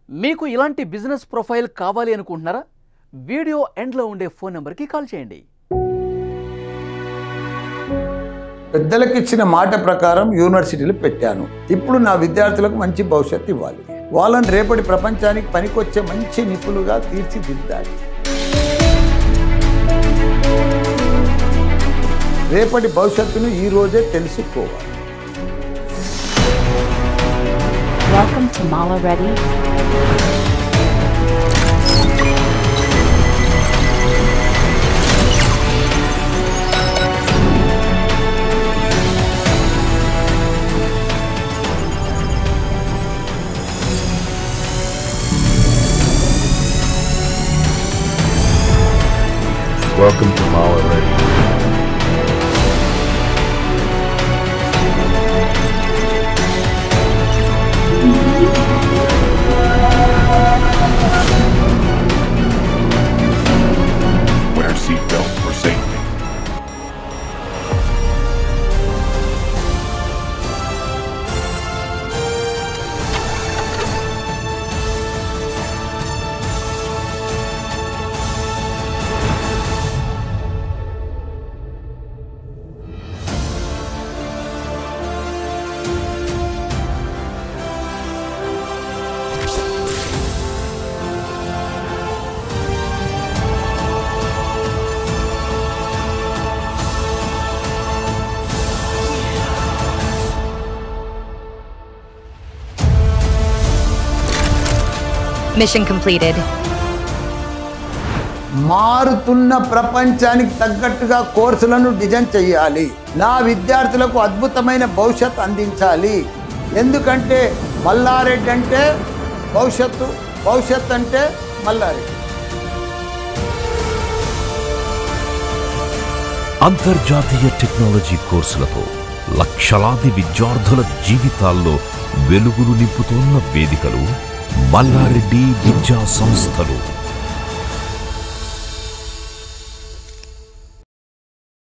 మీకు ఇలాంటి business profile కావాలి అనుకుంటున్నారా? వీడియో ఎండ్లో ఉండే ఫోన్ నెంబర్కి కాల్ చేయండి. పెద్దలకు ఇచ్చిన మాట ప్రకారం యూనివర్సిటీలు పెట్టాను. ఇప్పుడు నా విద్యార్థులకు మంచి భవిష్యత్తు ఇవ్వాలి. వాళ్ళని రేపటి ప్రపంచానికి పనికొచ్చే మంచి నిపుణులుగా తీర్చిదిద్దాలి. రేపటి భవిష్యత్తును ఈ రోజే తెలుసుకోవాలి. Welcome to Mala Ready. Welcome to Mala Ready. Wear seatbelts for safety. Mission completed. మారుతున్న ప్రపంచానికి తగ్గట్టుగా కోర్సులను డిజైన్ చేయాలి. నా విద్యార్థులకు అద్భుతమైన భవిష్యత్తు అందించాలి. ఎందుకంటే మల్లారెడ్డి అంటే భవిష్యత్తు, భవిష్యత్తు అంటే మల్లారెడ్డి. అంతర్జాతీయ టెక్నాలజీ కోర్సులతో లక్షలాది విద్యార్థుల జీవితాల్లో వెలుగులు నింపుతోన్న వేదికలు మల్లారెడ్డి విద్యా సంస్థలు.